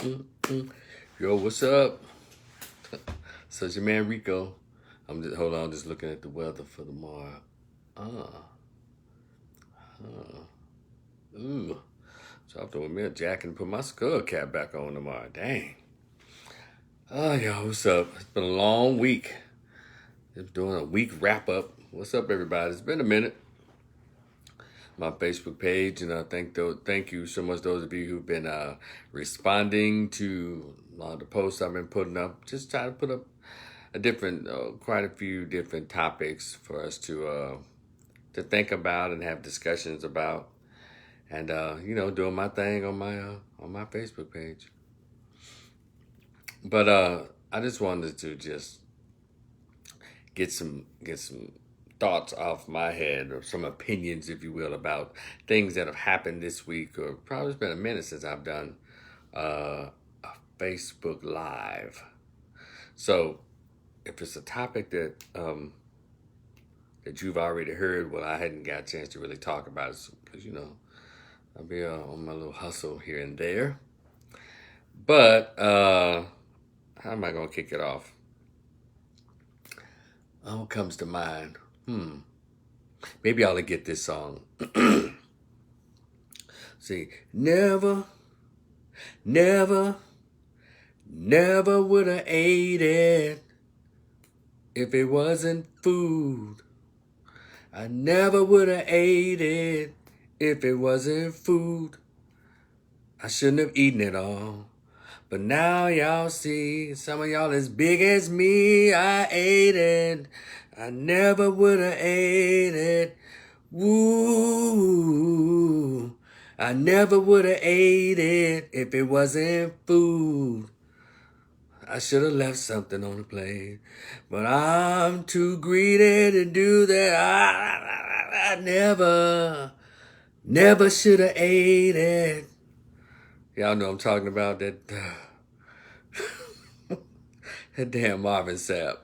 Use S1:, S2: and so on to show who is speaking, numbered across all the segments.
S1: Yo, what's up? So it's your man Rico. I'm just looking at the weather for tomorrow. Ah, ooh. So I have to wear me a jacket and put my skull cap back on tomorrow. Dang. Oh, yo, what's up? It's been a long week. Just doing a week wrap up. What's up, everybody? It's been a minute. My Facebook page, and thank you so much those of you who've been responding to a lot of the posts I've been putting up. Just trying to put up quite a few different topics for us to think about and have discussions about, and doing my thing on my Facebook page. But I just wanted to just get some thoughts off my head, or some opinions, if you will, about things that have happened this week, or probably it's been a minute since I've done a Facebook Live. So if it's a topic that you've already heard, well, I hadn't got a chance to really talk about it because I'll be on my little hustle here and there. But how am I gonna kick it off? What comes to mind? Maybe I'll get this song. See, never would have ate it if it wasn't food. I never would have ate it if it wasn't food. I shouldn't have eaten it all. But now y'all see, some of y'all as big as me, I ate it. I never would have ate it. Woo. I never would have ate it if it wasn't food. I should have left something on the plate. But I'm too greedy to do that. I never should have ate it. Y'all know I'm talking about that that damn Marvin Sapp.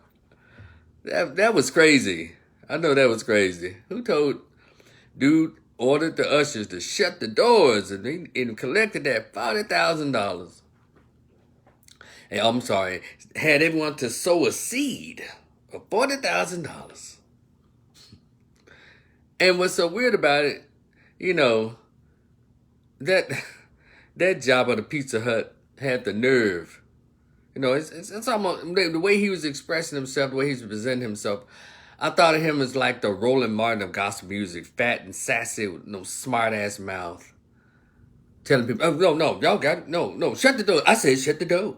S1: That was crazy. I know that was crazy. Who told dude ordered the ushers to shut the doors and collected that $40,000? Hey, I'm sorry, had everyone to sow a seed of $40,000. And what's so weird about it, that job of the Pizza Hut had the nerve. It's almost the way he was expressing himself, the way he was presenting himself. I thought of him as like the Roland Martin of gospel music, fat and sassy with no smart ass mouth, telling people, "Oh no, y'all got it. No, shut the door." I said, "Shut the door."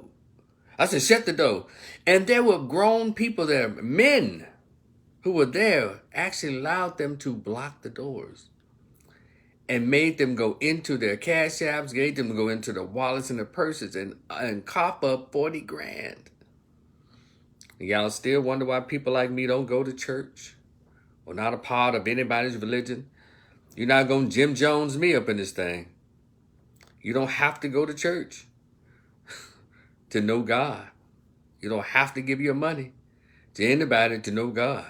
S1: I said, "Shut the door." And there were grown people there, men who were there, actually allowed them to block the doors and made them go into their cash apps, made them go into their wallets and their purses and cop up 40 grand. Y'all still wonder why people like me don't go to church or not a part of anybody's religion? You're not going to Jim Jones me up in this thing. You don't have to go to church to know God. You don't have to give your money to anybody to know God.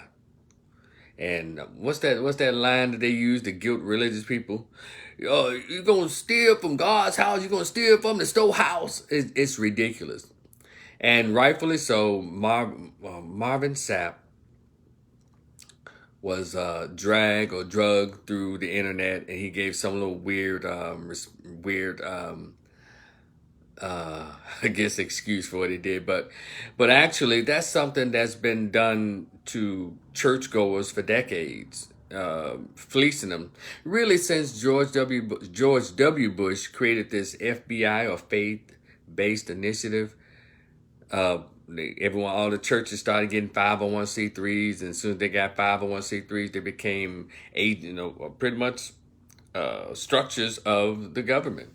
S1: And what's that line that they use to guilt religious people? You're going to steal from God's house. You're going to steal from the storehouse. It's ridiculous. And rightfully so, Marvin Sapp was drugged through the internet, and he gave some little weird, I guess, excuse for what he did. But actually, that's something that's been done to churchgoers for decades, fleecing them. Really, since George W. Bush created this FBI, or faith-based initiative. All the churches started getting 501c3s, and as soon as they got 501c3s, they became pretty much structures of the government.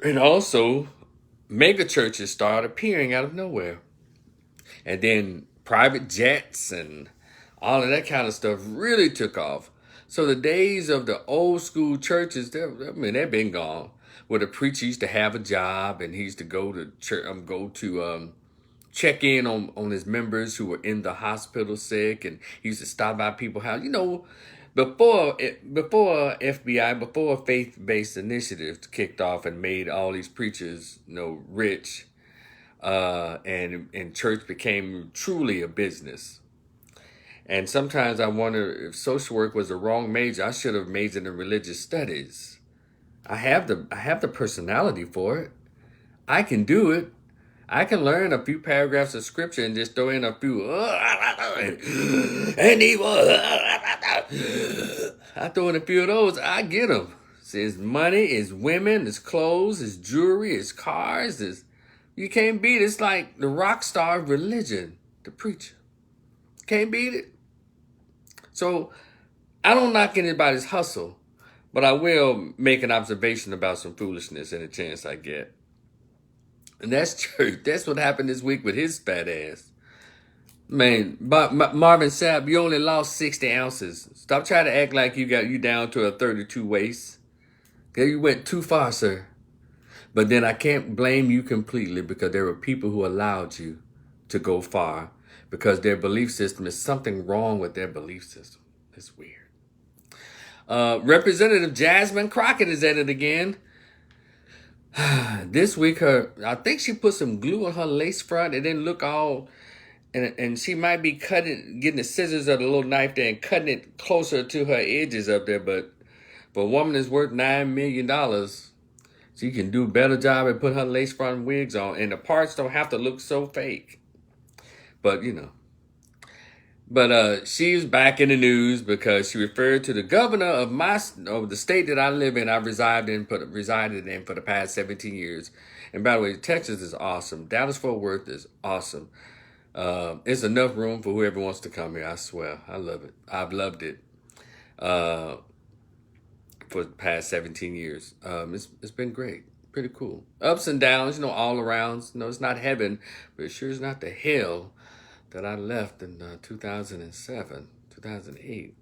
S1: And also, mega churches started appearing out of nowhere. And then private jets and all of that kind of stuff really took off. So the days of the old school churches, they've been gone. Where the preacher used to have a job, and he used to go to church, check in on his members who were in the hospital sick, and he used to stop by people's house. before FBI, before faith-based initiatives kicked off and made all these preachers, rich, and church became truly a business. And sometimes I wonder if social work was the wrong major. I should have majored in religious studies. I have the personality for it. I can do it. I can learn a few paragraphs of scripture and just throw in a few and evil. I throw in a few of those. I get them. It's money, it's women, it's clothes, it's jewelry, it's cars. You can't beat it. It's like the rock star of religion, the preacher. Can't beat it. So I don't knock anybody's hustle, but I will make an observation about some foolishness any chance I get. And that's church. That's what happened this week with his fat ass. Man, Marvin Sapp, you only lost 60 ounces. Stop trying to act like you down to a 32 waist. Okay, you went too far, sir. But then I can't blame you completely because there were people who allowed you to go far because their belief system is something wrong with their belief system. It's weird. Representative Jasmine Crockett is at it again. This week, I think she put some glue on her lace front. It didn't look all, and she might be getting the scissors or the little knife there and cutting it closer to her edges up there. But for a woman that's worth $9 million, she can do a better job at putting her lace front wigs on, and the parts don't have to look so fake. But she's back in the news because she referred to the governor of the state that I live in. I've resided in for the past 17 years. And by the way, Texas is awesome. Dallas-Fort Worth is awesome. It's enough room for whoever wants to come here. I swear, I love it. I've loved it for the past 17 years. It's been great, pretty cool. Ups and downs, all around. It's not heaven, but it sure is not the hell that I left in 2007, 2008.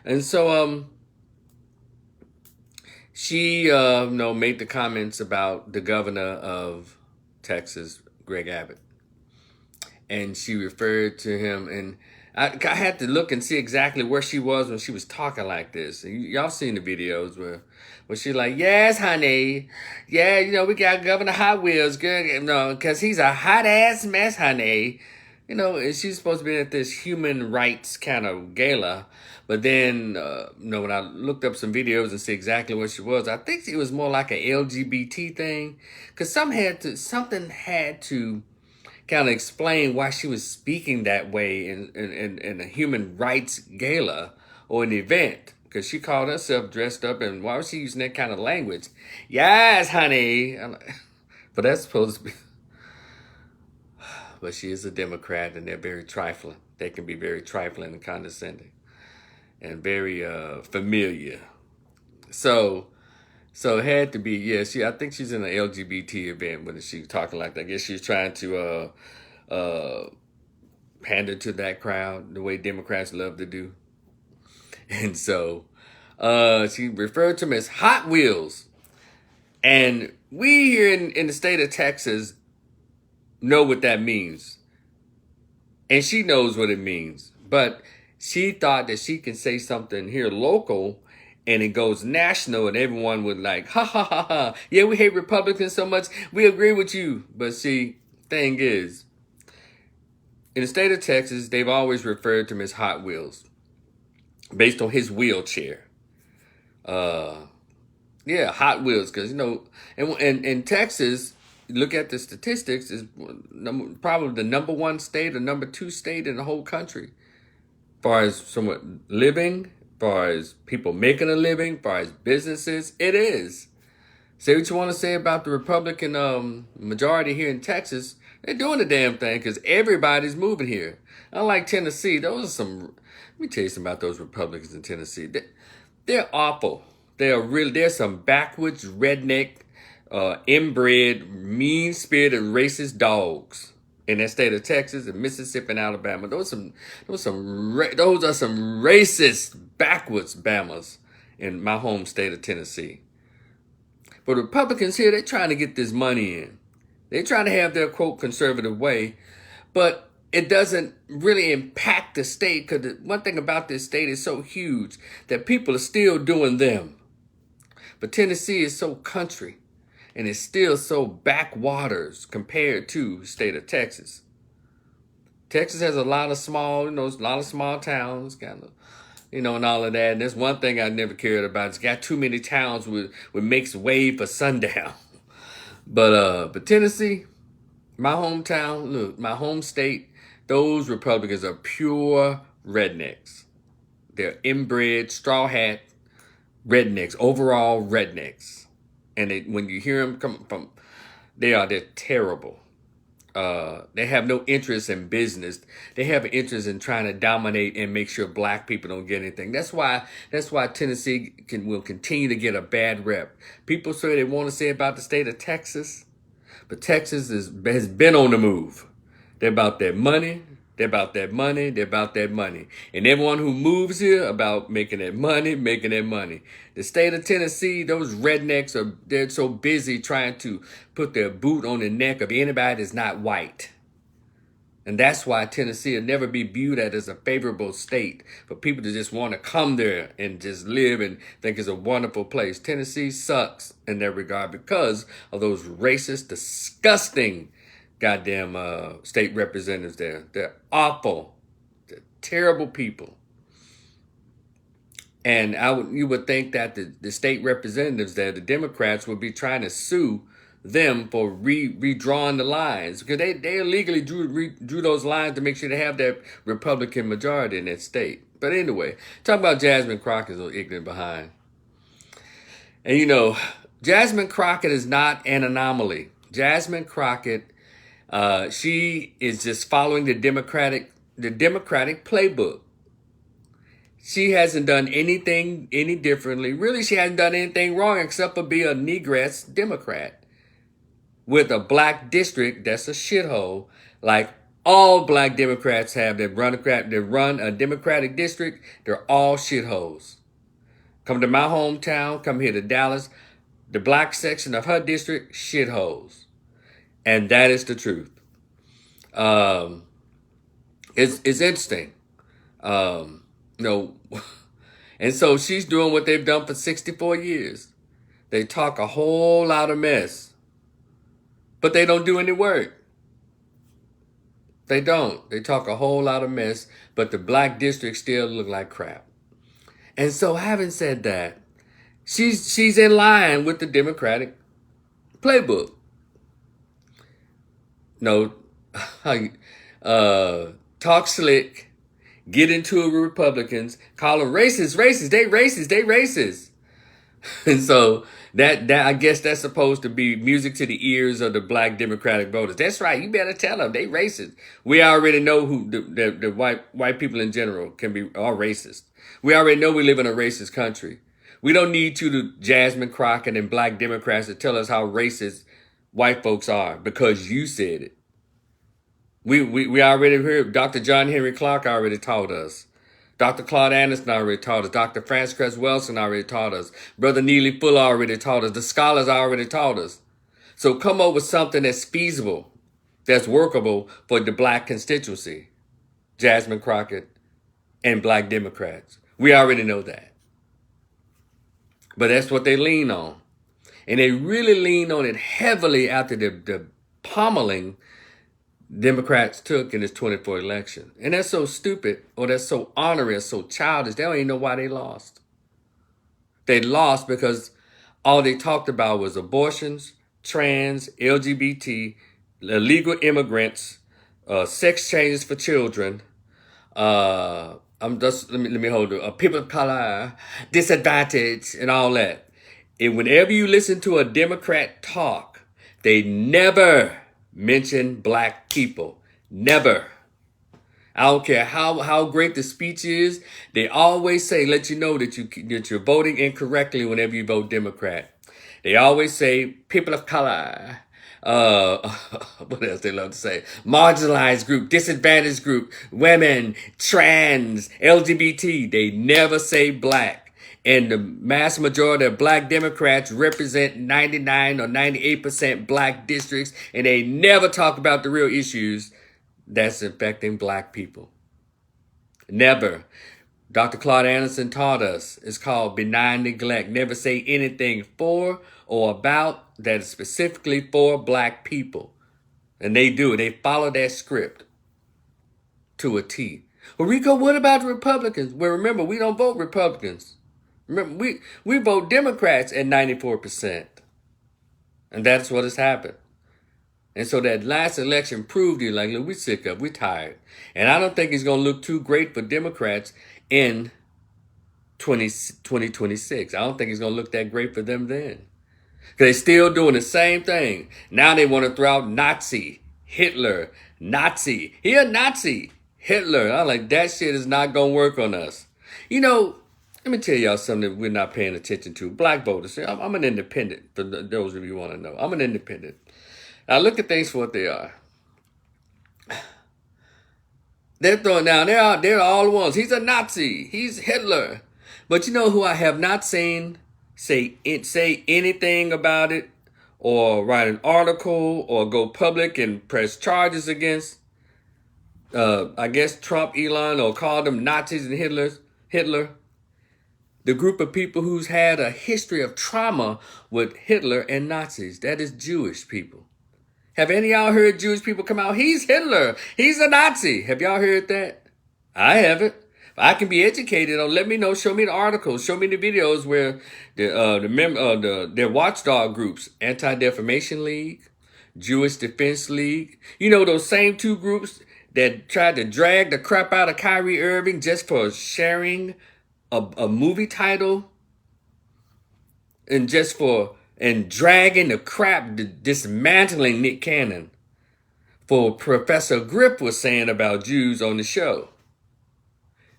S1: And so she made the comments about the governor of Texas, Greg Abbott. And she referred to him, and I had to look and see exactly where she was when she was talking like this. And y'all seen the videos where she's like, yes, honey. Yeah, we got Governor Hot Wheels, good, because he's a hot-ass mess, honey. And she's supposed to be at this human rights kind of gala. But then, when I looked up some videos and see exactly where she was, I think it was more like an LGBT thing. Because something had to kind of explain why she was speaking that way in a human rights gala or an event. Because she called herself dressed up, and why was she using that kind of language? Yes, honey. But that's supposed to be... But she is a Democrat, and they're very trifling. They can be very trifling and condescending and very familiar. So it had to be, I think she's in an LGBT event when she was talking like that. I guess she's trying to pander to that crowd the way Democrats love to do. And so she referred to them as Hot Wheels. And we here in the state of Texas know what that means. And she knows what it means. But she thought that she can say something here local and it goes national and everyone would like, ha ha ha ha. Yeah, we hate Republicans so much. We agree with you. But see, thing is, in the state of Texas, they've always referred to him as Hot Wheels based on his wheelchair. Hot Wheels. Because, in Texas, look at the statistics, is probably the number one state or number two state in the whole country. As far as someone living, as far as people making a living, as far as businesses, it is. Say what you want to say about the Republican majority here in Texas. They're doing the damn thing because everybody's moving here. Unlike Tennessee, let me tell you something about those Republicans in Tennessee. They're awful. They're some backwoods, redneck, inbred, mean-spirited, racist dogs in that state of Texas and Mississippi and Alabama. Those are some racist, backwoods Bamas in my home state of Tennessee. But Republicans here, they're trying to get this money in. They're trying to have their, quote, conservative way. But it doesn't really impact the state, because one thing about this state is so huge that people are still doing them. But Tennessee is so country, and it's still so backwaters compared to the state of Texas. Texas has a lot of small, a lot of small towns, kind of, and all of that. And there's one thing I never cared about. It's got too many towns with makes way for sundown. But Tennessee, my hometown, look, my home state, those Republicans are pure rednecks. They're inbred, straw hat rednecks, overall rednecks. And when you hear them come from, they're terrible. They have no interest in business. They have an interest in trying to dominate and make sure black people don't get anything. That's why Tennessee will continue to get a bad rep. People say they want to say about the state of Texas, but Texas has been on the move. They're about that money. They're about that money. They're about that money. And everyone who moves here about making that money, making that money. The state of Tennessee, those rednecks they're so busy trying to put their boot on the neck of anybody that's not white. And that's why Tennessee will never be viewed as a favorable state for people to just want to come there and just live and think it's a wonderful place. Tennessee sucks in that regard because of those racist, disgusting goddamn state representatives there. They're awful. They're terrible people. And you would think that the state representatives there, the Democrats, would be trying to sue them for redrawing the lines, because they illegally drew those lines to make sure they have that Republican majority in that state. But anyway, talking about Jasmine Crockett's so ignorant behind. And Jasmine Crockett is not an anomaly. Jasmine Crockett, she is just following the Democratic playbook. She hasn't done anything any differently. Really, she hasn't done anything wrong except for be a negress Democrat with a black district that's a shithole, like all black Democrats have that run a Democratic district. They're all shitholes. Come to my hometown, come here to Dallas, the black section of her district, shitholes. And that is the truth. It's interesting. And so she's doing what they've done for 64 years. They talk a whole lot of mess, but they don't do any work. They don't. They talk a whole lot of mess, but the black districts still look like crap. And so having said that, she's in line with the Democratic playbook. Talk slick, get into it with Republicans, call them racist, they racist. And so that I guess that's supposed to be music to the ears of the black Democratic voters. That's right. You better tell them they racist. We already know who the white people in general are racist. We already know we live in a racist country. We don't need Jasmine Crockett and black Democrats to tell us how racist white folks are because you said it. We already heard. Dr. John Henry Clark already taught us. Dr. Claude Anderson already taught us. Dr. Frances Cress Welsing already taught us. Brother Neely Fuller already taught us. The scholars already taught us. So come up with something that's feasible, that's workable for the black constituency. Jasmine Crockett and black Democrats. We already know that. But that's what they lean on. And they really lean on it heavily after the pummeling Democrats took in this 24 election. And that's so stupid, or that's so ornery, so childish. They don't even know why they lost. They lost because all they talked about was abortions, trans, LGBT, illegal immigrants, sex changes for children, let me hold it, people of color, disadvantage, and all that. And whenever you listen to a Democrat talk, they never mention black people. Never. I don't care how great the speech is. They always say, let you know that you're voting incorrectly whenever you vote Democrat. They always say people of color. What else they love to say? Marginalized group, disadvantaged group, women, trans, LGBT. They never say black. And the mass majority of black Democrats represent 99 or 98% black districts, and they never talk about the real issues that's affecting black people. Never. Dr. Claude Anderson taught us it's called benign neglect. Never say anything for or about that is specifically for black people. And they do. They follow that script to a T. Well, Rico, what about the Republicans? Well, remember, we don't vote Republicans. Remember, we vote Democrats at 94%. And that's what has happened. And so that last election proved you like, look, we're sick of, we're tired. And I don't think it's going to look too great for Democrats in 2026. I don't think it's going to look that great for them then. Because they're still doing the same thing. Now they want to throw out Nazi, Hitler, Nazi. He a Nazi, Hitler. I'm like, that shit is not going to work on us. You know, let me tell y'all something that we're not paying attention to. Black voters. I'm an independent, for those of you who want to know. I'm an independent. Now look at things for what they are. They're throwing down, they're all the ones. He's a Nazi. He's Hitler. But you know who I have not seen say anything about it or write an article or go public and press charges against, I guess, Trump, Elon, or call them Nazis and Hitler. The group of people who's had a history of trauma with Hitler and Nazis. That is Jewish people. Have any of y'all heard Jewish people come out? He's Hitler. He's a Nazi. Have y'all heard that? I haven't. I can be educated on. Let me know. Show me the articles. Show me the videos where their watchdog groups, Anti-Defamation League, Jewish Defense League. You know those same two groups that tried to drag the crap out of Kyrie Irving just for sharing a movie title, and just for. And dragging the crap, dismantling Nick Cannon for Professor Grip was saying about Jews on the show.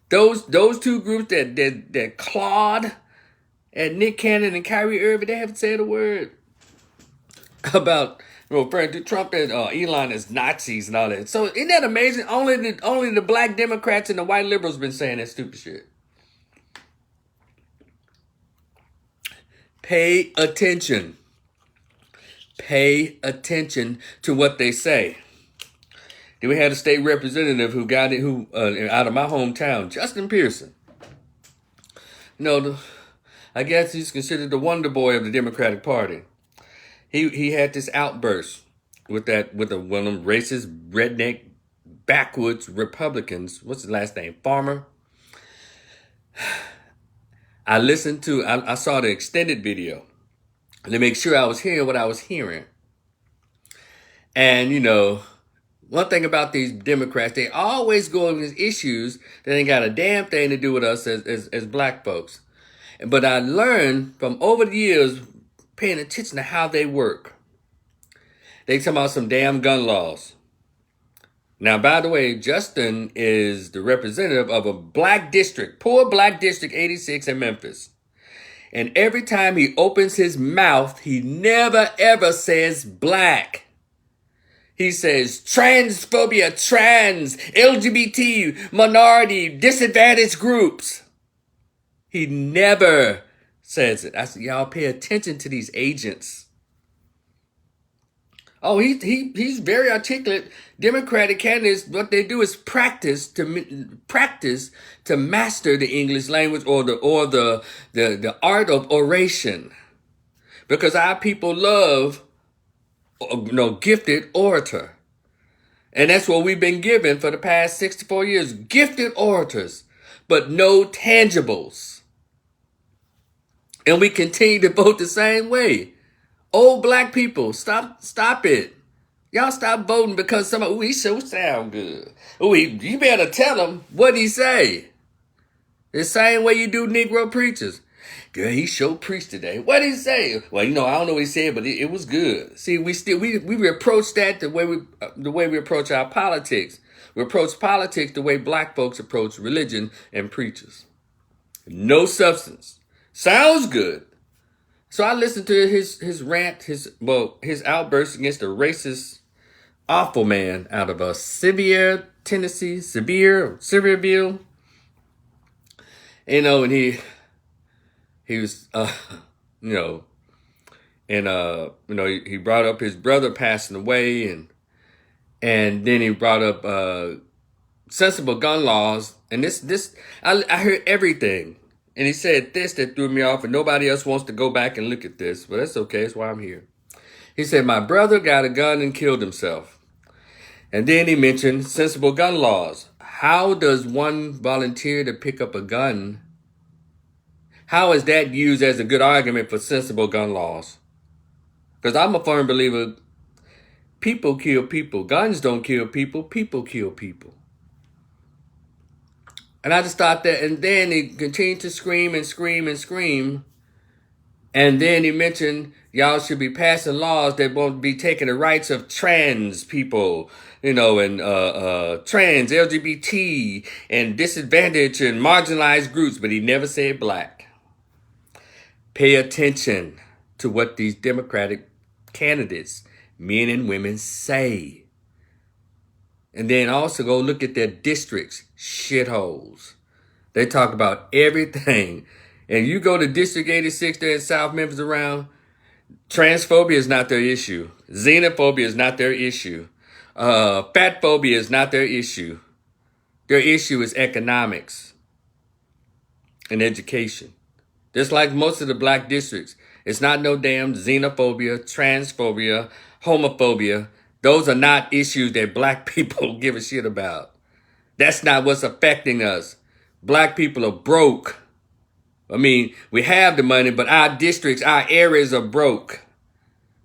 S1: Those two groups that clawed at Nick Cannon and Kyrie Irving, they haven't said a word about referring to Trump and Elon as Nazis and all that. So isn't that amazing? Only the black Democrats and the white liberals been saying that stupid shit. Pay attention. Pay attention to what they say. Then we had a state representative who got it, out of my hometown, Justin Pearson. You know, I guess he's considered the wonder boy of the Democratic Party. He had this outburst with one of them racist, redneck, backwoods Republicans. What's his last name? Farmer. I saw the extended video to make sure I was hearing what I was hearing. And, you know, one thing about these Democrats, they always go over these issues that ain't got a damn thing to do with us as black folks. But I learned from over the years paying attention to how they work. They talk about some damn gun laws. Now, by the way, Justin is the representative of a black district, poor black district 86 in Memphis. And every time he opens his mouth, he never ever says black. He says transphobia, trans, LGBT, minority, disadvantaged groups. He never says it. I said, y'all pay attention to these agents. Oh, he's very articulate. Democratic candidates, what they do is practice to master the English language or the art of oration, because our people love, gifted orator, and that's what we've been given for the past 64 years: gifted orators, but no tangibles. And we continue to vote the same way. Old black people, stop it. Y'all stop voting because he so sound good. You better tell him what he say. The same way you do Negro preachers. Girl, he sure preached today. What did he say? Well, I don't know what he said, but it was good. See, we approach that the way we approach our politics. We approach politics the way black folks approach religion and preachers. No substance. Sounds good. So I listened to his rant, his outburst against a racist, awful man out of Sevierville, Tennessee, Sevierville. And he was, he brought up his brother passing away, And then he brought up sensible gun laws. And I heard everything. And he said this that threw me off, and nobody else wants to go back and look at this. But that's okay. That's why I'm here. He said, my brother got a gun and killed himself. And then he mentioned sensible gun laws. How does one volunteer to pick up a gun? How is that used as a good argument for sensible gun laws? Because I'm a firm believer, people kill people. Guns don't kill people. People kill people. And I just thought that, and then he continued to scream and scream and scream. And then he mentioned y'all should be passing laws that won't be taking the rights of trans people, and trans, LGBT, and disadvantaged and marginalized groups. But he never said black. Pay attention to what these Democratic candidates, men and women, say. And then also go look at their districts, shitholes. They talk about everything. And you go to District 86 there in South Memphis around, transphobia is not their issue. Xenophobia is not their issue. Fat phobia is not their issue. Their issue is economics and education. Just like most of the black districts. It's not no damn xenophobia, transphobia, homophobia. Those are not issues that black people give a shit about. That's not what's affecting us. Black people are broke. I mean, we have the money, but our districts, our areas are broke.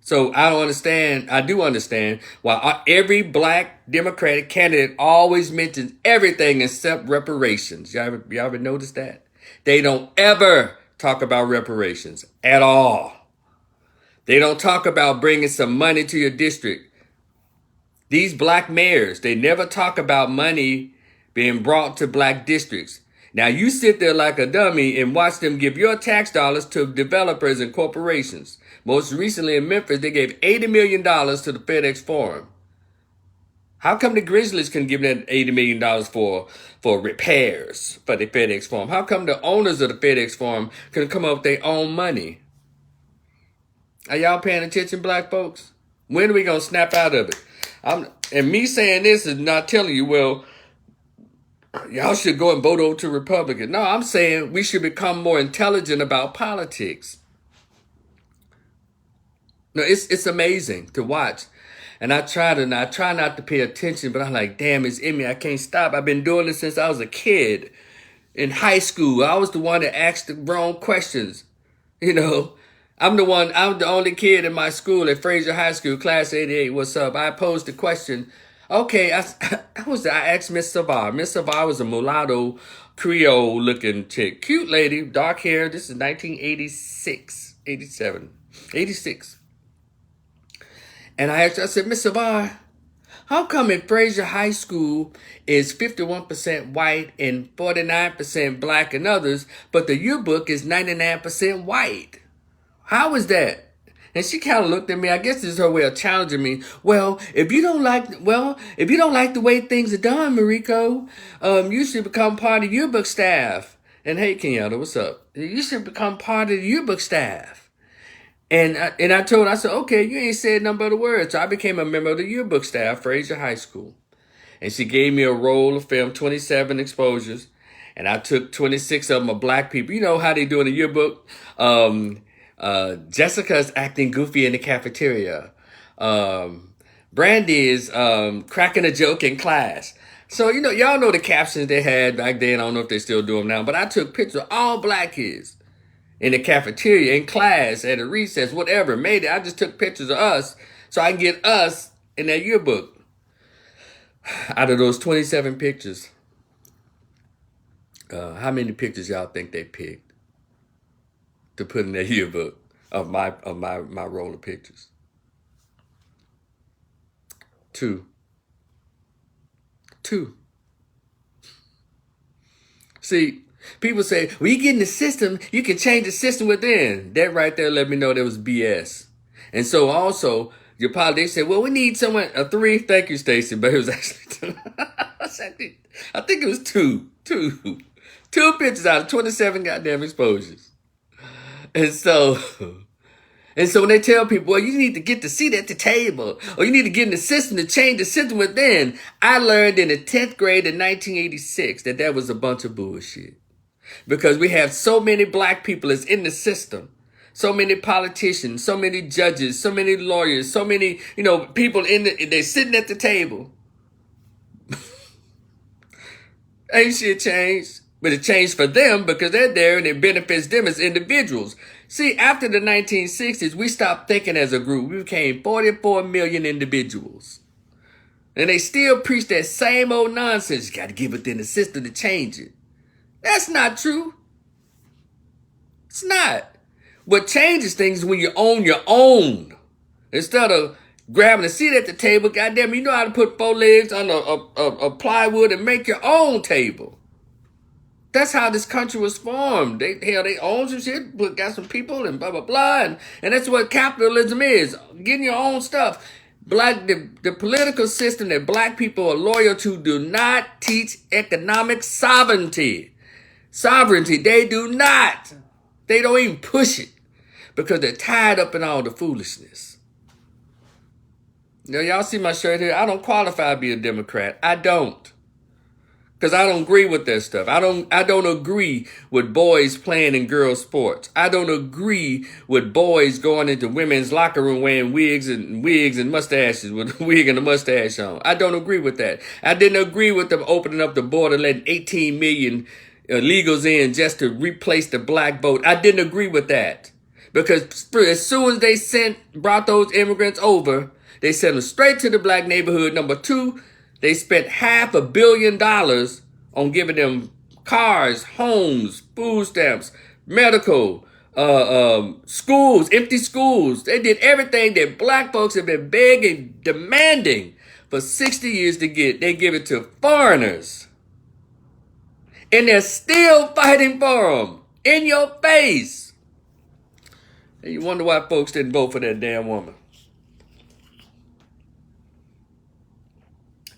S1: So I don't understand. I do understand why every black Democratic candidate always mentions everything except reparations. Y'all ever notice that? They don't ever talk about reparations at all. They don't talk about bringing some money to your district. These black mayors, they never talk about money being brought to black districts. Now you sit there like a dummy and watch them give your tax dollars to developers and corporations. Most recently in Memphis, they gave $80 million to the FedEx Forum. How come the Grizzlies can give that $80 million for repairs for the FedEx Forum? How come the owners of the FedEx Forum can come up with their own money? Are y'all paying attention, black folks? When are we going to snap out of it? And me saying this is not telling you, well, y'all should go and vote over to Republican. No, I'm saying we should become more intelligent about politics. No, it's amazing to watch. And I try not to pay attention, but I'm like, damn, it's in me. I can't stop. I've been doing this since I was a kid. In high school, I was the one that asked the wrong questions. I'm the only kid in my school at Fraser High School, class 88. What's up? I posed the question. Okay, I asked Miss Savard. Miss Savard was a mulatto, Creole looking chick. Cute lady, dark hair. This is 1986, 87, 86. And I said, Miss Savard, how come in Fraser High School is 51% white and 49% black and others, but the yearbook is 99% white? How is that? And she kind of looked at me. I guess this is her way of challenging me. Well, if you don't like the way things are done, Rico, you should become part of yearbook staff. And hey, Kenyatta, what's up? You should become part of the yearbook staff. And I told her, I said, okay, you ain't said nothing but a word. So I became a member of the yearbook staff, Fraser High School. And she gave me a roll of film, 27 exposures. And I took 26 of them of black people. You know how they do in the yearbook? Jessica's acting goofy in the cafeteria. Brandy is cracking a joke in class. So, y'all know the captions they had back then. I don't know if they still do them now. But I took pictures of all black kids in the cafeteria, in class, at a recess, whatever. I just took pictures of us so I can get us in that yearbook. Out of those 27 pictures, how many pictures y'all think they picked to put in their yearbook of my roll of pictures? 2. See, people say, well, you get in the system, you can change the system within. That right there let me know there was BS. And so also, your politics said, well, we need someone, a 3. Thank you, Stacey, but it was actually 2. I think it was 2. 2 pictures out of 27 goddamn exposures. And so And so when they tell people, well, you need to get the seat at the table, or you need to get in the system to change the system within, I learned in the 10th grade in 1986 that was a bunch of bullshit. Because we have so many black people that's in the system. So many politicians, so many judges, so many lawyers, so many, people they're sitting at the table. Ain't shit changed. But it changed for them because they're there and it benefits them as individuals. See, after the 1960s, we stopped thinking as a group. We became 44 million individuals. And they still preach that same old nonsense. You got to get within the system to change it. That's not true. It's not. What changes things is when you own your own. Instead of grabbing a seat at the table, goddamn, you know how to put 4 legs on a plywood and make your own table. That's how this country was formed. They own some shit, got some people and blah, blah, blah. And that's what capitalism is. Getting your own stuff. The political system that black people are loyal to do not teach economic sovereignty. They do not. They don't even push it because they're tied up in all the foolishness. Y'all see my shirt here? I don't qualify to be a Democrat. I don't. Because I don't agree with that stuff. I don't agree with boys playing in girls' sports. I don't agree with boys going into women's locker room wearing wigs and mustaches with a wig and a mustache on. I don't agree with that. I didn't agree with them opening up the border, letting 18 million illegals in just to replace the black vote. I didn't agree with that. Because as soon as they brought those immigrants over, they sent them straight to the black neighborhood. Number 2, they spent $500 million on giving them cars, homes, food stamps, medical, schools, empty schools. They did everything that black folks have been begging, demanding for 60 years to get. They give it to foreigners. And they're still fighting for them in your face. And you wonder why folks didn't vote for that damn woman.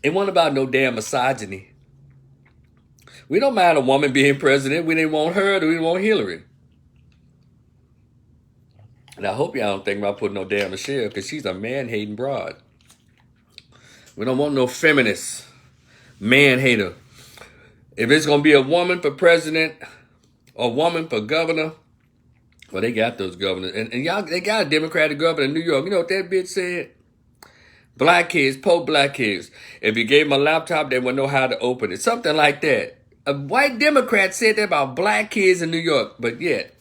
S1: It wasn't about no damn misogyny. We don't mind a woman being president. We didn't want her, or we didn't want Hillary. And I hope y'all don't think about putting no damn Michelle, because she's a man-hating broad. We don't want no feminist man-hater. If it's going to be a woman for president, or a woman for governor, well, they got those governors. And y'all, they got a Democratic governor in New York. You know what that bitch said? Black kids, poor black kids. If you gave them a laptop, they wouldn't know how to open it. Something like that. A white Democrat said that about black kids in New York. But yet,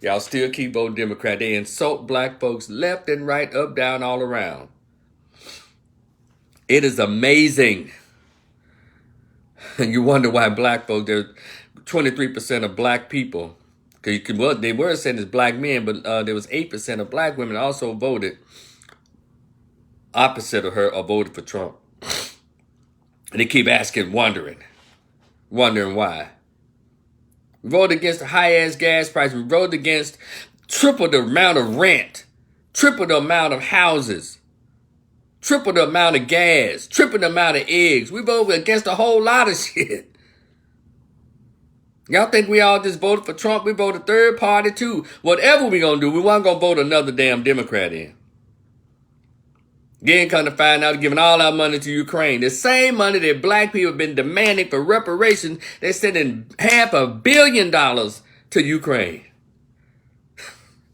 S1: y'all still keep voting Democrat. They insult black folks left and right, up, down, all around. It is amazing. And you wonder why black folks, there's 23% of black people. Well, they were saying it's black men, but there was 8% of black women also voted opposite of her or voted for Trump. And they keep wondering why. We voted against the high-ass gas price. We voted against triple the amount of rent, triple the amount of houses, triple the amount of gas, triple the amount of eggs. We voted against a whole lot of shit. Y'all think we all just voted for Trump? We voted third party too. Whatever we gonna do, we weren't gonna vote another damn Democrat in. Again, come to find out, giving all our money to Ukraine. The same money that black people have been demanding for reparations, they're sending $500 million to Ukraine.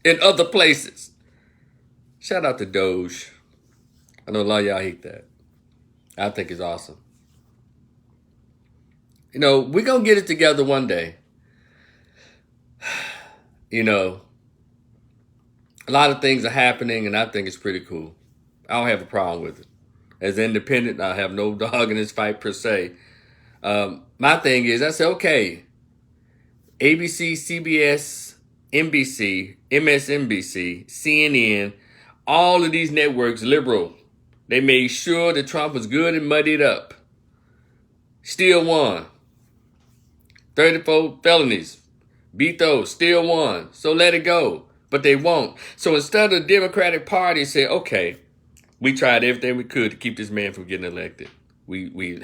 S1: In other places. Shout out to Doge. I know a lot of y'all hate that. I think it's awesome. We're going to get it together one day. A lot of things are happening, and I think it's pretty cool. I don't have a problem with it. As independent, I have no dog in this fight per se. My thing is, I say, okay, ABC, CBS, NBC, MSNBC, CNN, all of these networks, liberal, they made sure that Trump was good and muddied up. Still won. 34 felonies. Beat those. Still won. So let it go. But they won't. So instead of the Democratic Party say, okay, we tried everything we could to keep this man from getting elected. We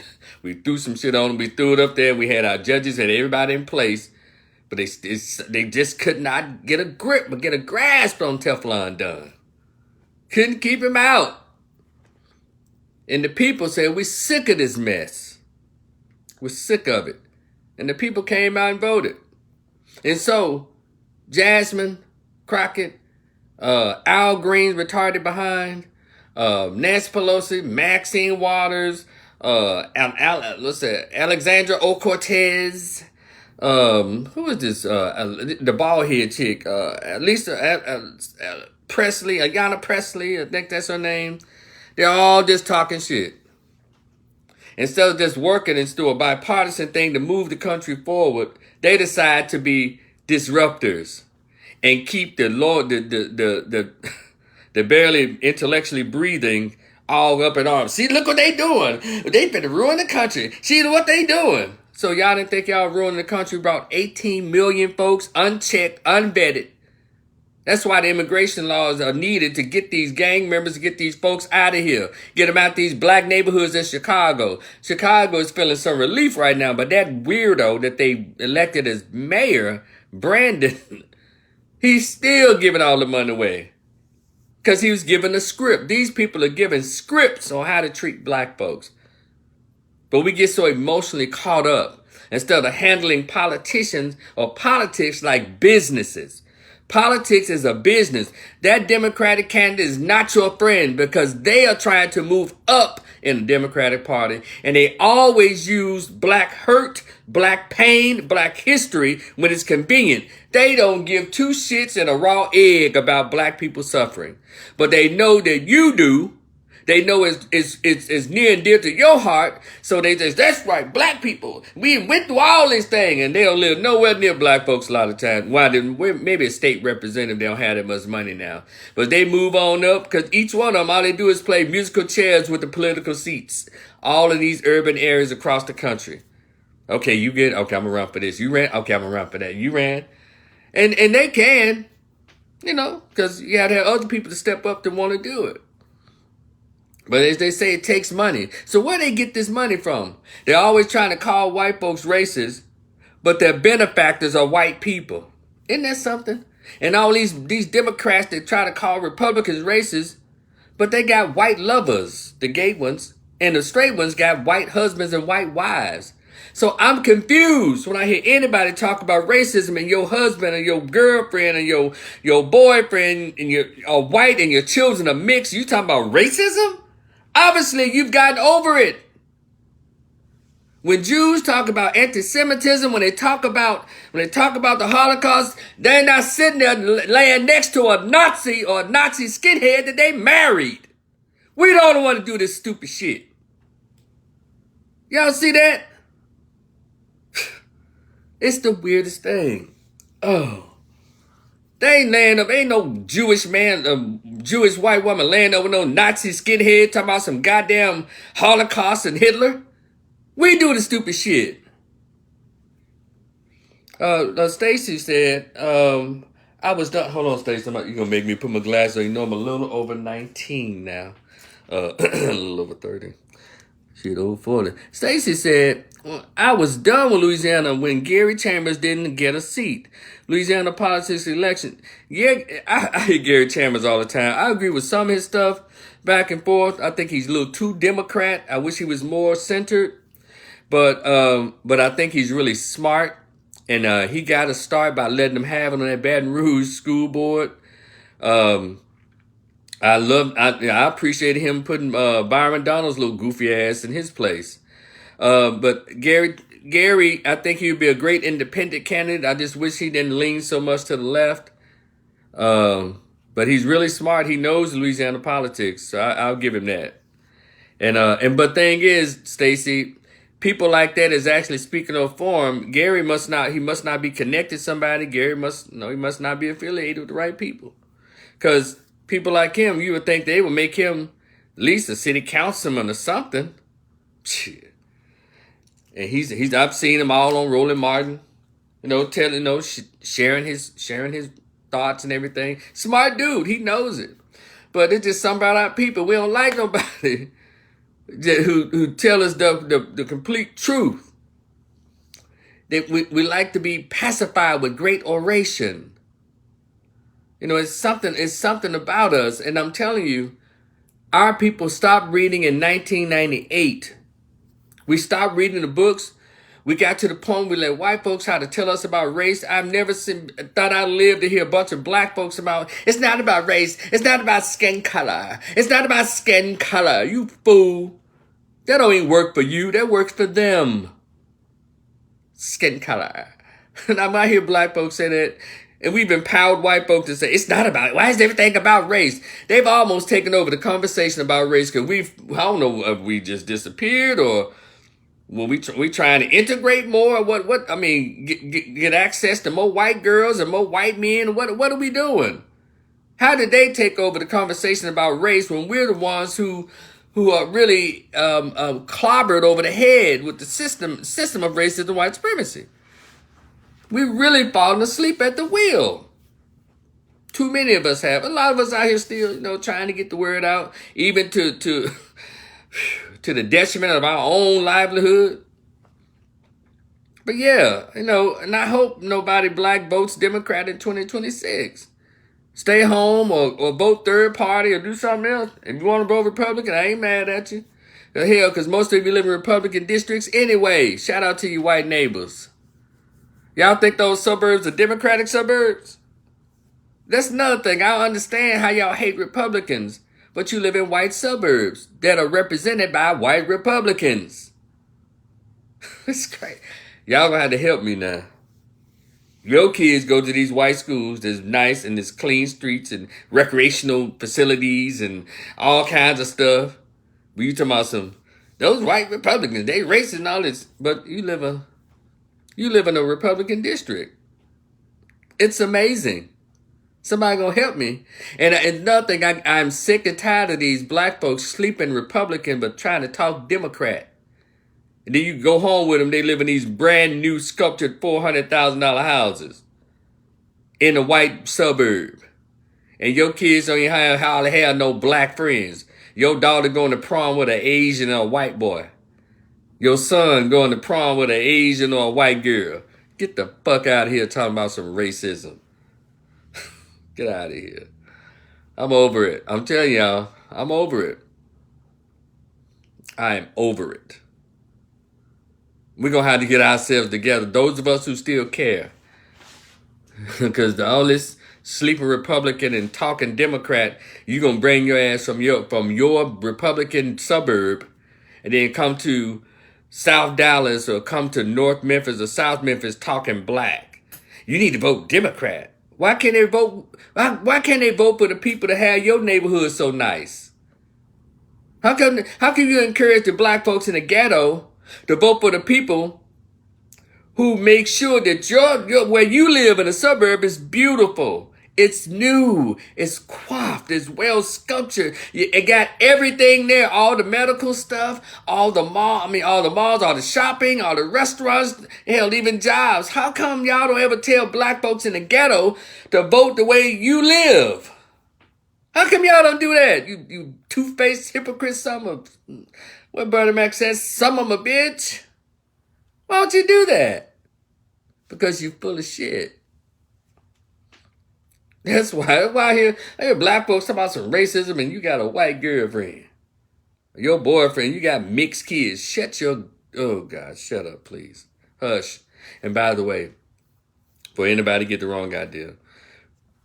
S1: threw some shit on him. We threw it up there. We had our judges and everybody in place. But they just could not get a grip or get a grasp on Teflon Don. Couldn't keep him out. And the people said, we're sick of this mess. We're sick of it. And the people came out and voted. And so, Jasmine Crockett, Al Green's retarded behind, Nancy Pelosi, Maxine Waters, Alexandra Ocasio-Cortez, who is this? The bald head chick, Lisa Presley, Ayanna Presley, I think that's her name. They're all just talking shit. Instead of just working and do a bipartisan thing to move the country forward, they decide to be disruptors and keep the barely intellectually breathing all up in arms. See, look what they doing. They finna ruin the country. See what they doing. So y'all didn't think y'all ruining the country? Brought 18 million folks unchecked, unvetted. That's why the immigration laws are needed to get these gang members, to get these folks out of here. Get them out these black neighborhoods in Chicago. Chicago is feeling some relief right now, but that weirdo that they elected as mayor, Brandon, he's still giving all the money away. Because he was given a script. These people are given scripts on how to treat black folks. But we get so emotionally caught up instead of handling politicians or politics like businesses. Politics is a business. That Democratic candidate is not your friend because they are trying to move up in the Democratic Party. And they always use black hurt, black pain, black history when it's convenient. They don't give two shits and a raw egg about black people suffering. But they know that you do. They know it's near and dear to your heart. So they just, that's right, black people. We went through all this thing and they don't live nowhere near black folks a lot of times. Why didn't maybe a state representative, they don't have that much money now. But they move on up because each one of them, all they do is play musical chairs with the political seats. All of these urban areas across the country. Okay, you get, okay, I'm gonna run for this. You ran, okay, I'm gonna run for that. You ran. And they can, because you gotta have other people to step up to want to do it. But as they say, it takes money. So where they get this money from? They're always trying to call white folks racist, but their benefactors are white people. Isn't that something? And all these Democrats that try to call Republicans racist, but they got white lovers, the gay ones, and the straight ones got white husbands and white wives. So I'm confused when I hear anybody talk about racism and your husband and your girlfriend and your boyfriend and are white and your children are mixed. You talking about racism? Obviously, you've gotten over it. When Jews talk about anti-Semitism, when they talk about the Holocaust, they're not sitting there laying next to a Nazi or a Nazi skinhead that they married. We don't want to do this stupid shit. Y'all see that? It's the weirdest thing. Oh. They ain't laying up, ain't no Jewish man, Jewish white woman laying over no Nazi skinhead talking about some goddamn Holocaust and Hitler. We do the stupid shit. Stacy said, I was done. Hold on, Stacy. You're going to make me put my glasses on. You know I'm a little over 19 now. A little over 30. Shit, over 40. Stacy said, I was done with Louisiana when Gary Chambers didn't get a seat. Louisiana politics election. Yeah, I hear Gary Chambers all the time. I agree with some of his stuff back and forth. I think he's a little too Democrat. I wish he was more centered. But I think he's really smart. And he got to start by letting them have it on that Baton Rouge school board. I appreciated him putting Byron Donald's little goofy ass in his place. But Gary, I think he would be a great independent candidate. I just wish he didn't lean so much to the left. But he's really smart. He knows Louisiana politics, so I'll give him that. But thing is, Stacy, people like that is actually speaking of form. Gary must not be connected to somebody. He must not be affiliated with the right people. Because people like him, you would think they would make him at least a city councilman or something. Shit. And I've seen him all on Roland Martin, sharing his thoughts and everything. Smart dude, he knows it. But it's just some about our people. We don't like nobody who tell us the complete truth. We like to be pacified with great oration. You know, it's something about us. And I'm telling you, our people stopped reading in 1998. We stopped reading the books. We got to the point we let white folks how to tell us about race. I've never thought I'd live to hear a bunch of black folks about, it's not about race. It's not about skin color. It's not about skin color. You fool. That don't even work for you. That works for them. Skin color. And I might hear black folks say that. And we've empowered white folks to say, it's not about it. Why is everything about race? They've almost taken over the conversation about race because I don't know if we just disappeared or when we trying to integrate more. What I mean, get access to more white girls and more white men. What are we doing? How did they take over the conversation about race when we're the ones who are really clobbered over the head with the system of racism and white supremacy? We've really fallen asleep at the wheel. Too many of us have. A lot of us out here still, trying to get the word out, even to the detriment of our own livelihood. But yeah, and I hope nobody black votes Democrat in 2026. Stay home or vote third party or do something else. If you want to vote Republican, I ain't mad at you. The hell, because most of you live in Republican districts anyway. Shout out to you white neighbors. Y'all think those suburbs are Democratic suburbs? That's another thing. I don't understand how y'all hate Republicans, but you live in white suburbs that are represented by white Republicans. It's great. Y'all gonna have to help me now. Your kids go to these white schools that's nice and there's clean streets and recreational facilities and all kinds of stuff. But you talking about those white Republicans, they racist and all this, but you live in a Republican district. It's amazing. Somebody gonna help me. And another thing, I'm sick and tired of these black folks sleeping Republican but trying to talk Democrat. And then you go home with them, they live in these brand new sculptured $400,000 houses in a white suburb. And your kids don't even have no black friends. Your daughter going to prom with an Asian or a white boy. Your son going to prom with an Asian or a white girl. Get the fuck out of here talking about some racism. Get out of here. I'm over it. I'm telling y'all, I'm over it. I am over it. We're going to have to get ourselves together. Those of us who still care. Because all this sleeping Republican and talking Democrat, you're going to bring your ass from your Republican suburb and then come to South Dallas or come to North Memphis or South Memphis talking black. You need to vote Democrat. Why can't they vote? Why can't they vote for the people that have your neighborhood so nice? How can you encourage the black folks in the ghetto to vote for the people who make sure that your where you live in a suburb is beautiful? It's new. It's coiffed. It's well sculptured. It got everything there. All the medical stuff, all the malls, all the shopping, all the restaurants, hell, even jobs. How come y'all don't ever tell black folks in the ghetto to vote the way you live? How come y'all don't do that? You two-faced hypocrites, what Bernie Mac says, some of them a bitch. Why don't you do that? Because you full of shit. That's why I hear black folks talk about some racism and you got a white girlfriend. Your boyfriend, you got mixed kids. Oh God, shut up, please. Hush. And by the way, for anybody to get the wrong idea,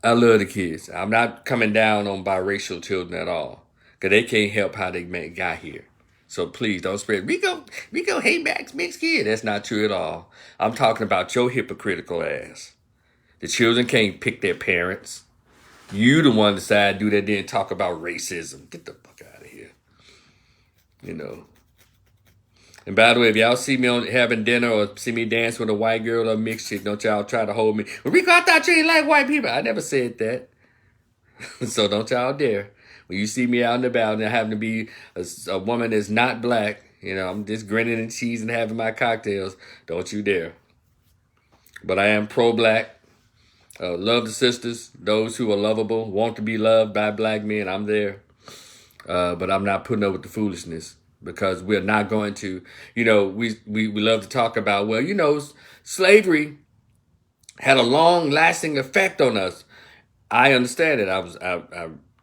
S1: I love the kids. I'm not coming down on biracial children at all. Because they can't help how they got here. So please don't spread, Rico hate mixed kids. That's not true at all. I'm talking about your hypocritical ass. The children can't pick their parents. You the one decide to do that, then talk about racism. Get the fuck out of here. And by the way, if y'all see me having dinner or see me dance with a white girl or mixed chick, don't y'all try to hold me. Well, Rico, I thought you didn't like white people. I never said that. So don't y'all dare. When you see me out and about and I happen to be a woman that's not black, I'm just grinning and cheesing, having my cocktails. Don't you dare. But I am pro-black. Love the sisters, those who are lovable, want to be loved by black men. I'm there. But I'm not putting up with the foolishness. because we're not going to, we love to talk about, well, slavery had a long lasting effect on us. I understand it.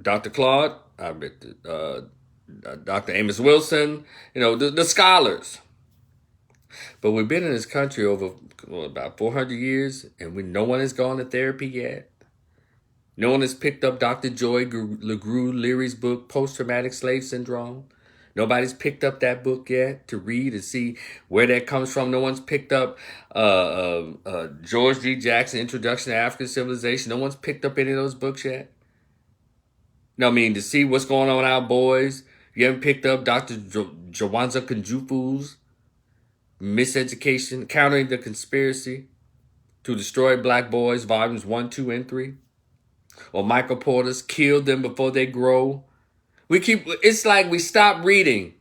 S1: Dr. Claude, Dr. Amos Wilson, the scholars. But we've been in this country over about 400 years, and no one has gone to therapy yet. No one has picked up Dr. Joy LeGrue Leary's book, Post-Traumatic Slave Syndrome. Nobody's picked up that book yet to read and see where that comes from. No one's picked up George G. Jackson, Introduction to African Civilization. No one's picked up any of those books yet. No, I mean, to see what's going on with our boys. You haven't picked up Dr. Jawanza Kunjufu's Miseducation, Countering the Conspiracy to Destroy Black Boys, volumes 1, 2, and 3. Or Michael Porter's Kill Them Before They Grow. It's like we stop reading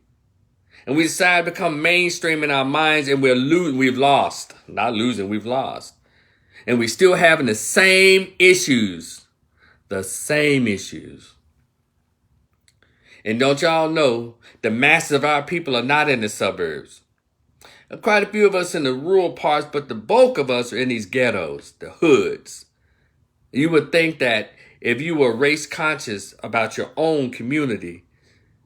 S1: and we decide to become mainstream in our minds, and we've lost. Not losing, we've lost. And we're still having the same issues. The same issues. And don't y'all know, the masses of our people are not in the suburbs. Quite a few of us in the rural parts, but the bulk of us are in these ghettos, the hoods. You would think that if you were race conscious about your own community,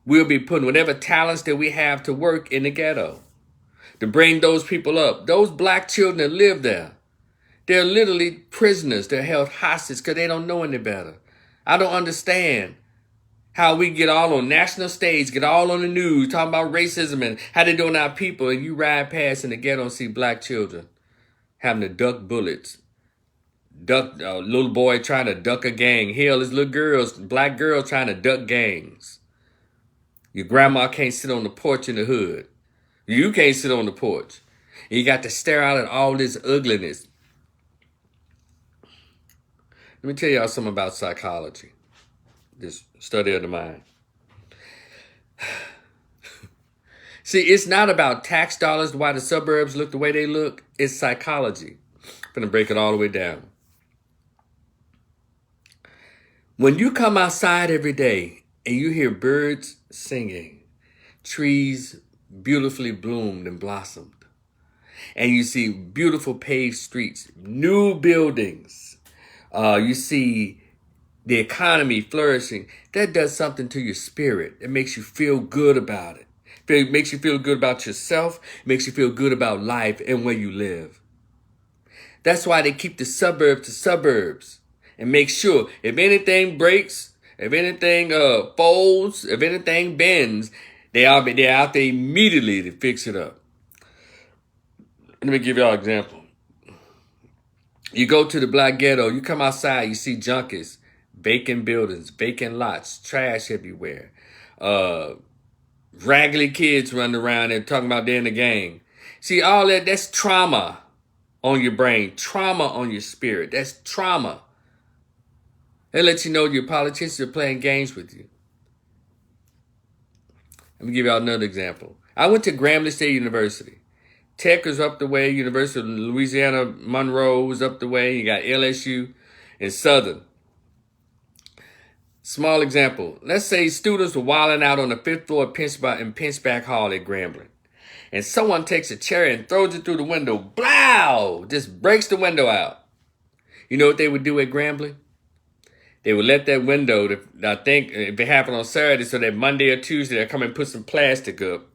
S1: we'll be putting whatever talents that we have to work in the ghetto to bring those people up. Those black children that live there, they're literally prisoners. They're held hostage because they don't know any better. I don't understand how we get all on national stage, get all on the news, talking about racism and how they're doing our people, and you ride past in the ghetto and see black children having to duck bullets. Little boy trying to duck a gang. Hell, there's little girls, black girls trying to duck gangs. Your grandma can't sit on the porch in the hood. You can't sit on the porch. And you got to stare out at all this ugliness. Let me tell y'all something about psychology. This study of the mind. See, it's not about tax dollars, why the suburbs look the way they look. It's psychology. I'm going to break it all the way down. When you come outside every day and you hear birds singing, trees beautifully bloomed and blossomed, and you see beautiful paved streets, new buildings, you see the economy flourishing, that does something to your spirit. It makes you feel good about it. It makes you feel good about yourself. It makes you feel good about life and where you live. That's why they keep the suburbs to suburbs. And make sure if anything breaks, if anything folds, if anything bends, they're out there immediately to fix it up. Let me give y'all an example. You go to the black ghetto, you come outside, you see junkies, vacant buildings, vacant lots, trash everywhere. Raggedy kids running around and talking about they're in the gang. See, all that's trauma on your brain, trauma on your spirit. That's trauma. They let you know your politicians are playing games with you. Let me give y'all another example. I went to Grambling State University. Tech is up the way. University of Louisiana Monroe is up the way. You got LSU and Southern. Small example. Let's say students were wilding out on the 5th floor of Pinchback Hall at Grambling. And someone takes a chair and throws it through the window. Blow! Just breaks the window out. You know what they would do at Grambling? They would let that window, I think if it happened on Saturday, so that Monday or Tuesday, they'll come and put some plastic up.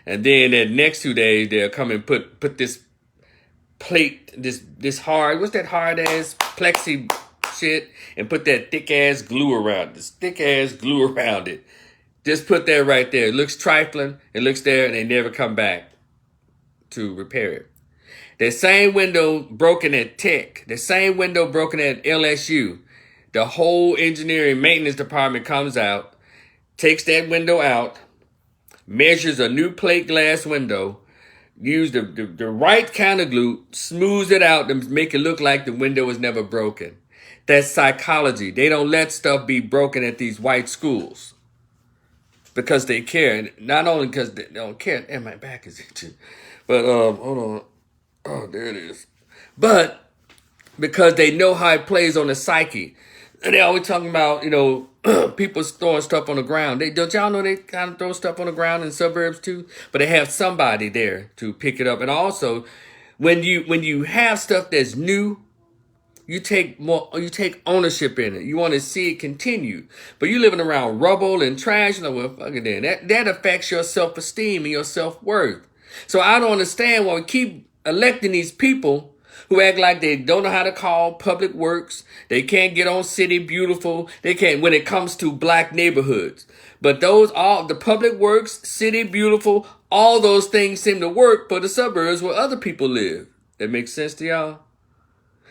S1: And then that next 2 days, they'll come and put this plate, this hard, what's that hard ass plexi shit, and put that thick ass glue around it. Just put that right there. It looks trifling, it looks there, and they never come back to repair it. That same window broken at Tech, the same window broken at LSU, the whole engineering maintenance department comes out, takes that window out, measures a new plate glass window, use the right kind of glue, smooths it out to make it look like the window was never broken. That's psychology. They don't let stuff be broken at these white schools because they care. And not only because they don't care, and my back is itching, but hold on. Oh, there it is. But because they know how it plays on the psyche. And they always talking about, people throwing stuff on the ground. Don't y'all know they kind of throw stuff on the ground in suburbs too? But they have somebody there to pick it up. And also, when you have stuff that's new, you take ownership in it. You want to see it continue. But you living around rubble and trash, well, fuck it then. That affects your self-esteem and your self-worth. So I don't understand why we keep electing these people who act like they don't know how to call public works. They can't get on City Beautiful. They can't when it comes to black neighborhoods. But all the public works, City Beautiful, all those things seem to work for the suburbs where other people live. That makes sense to y'all?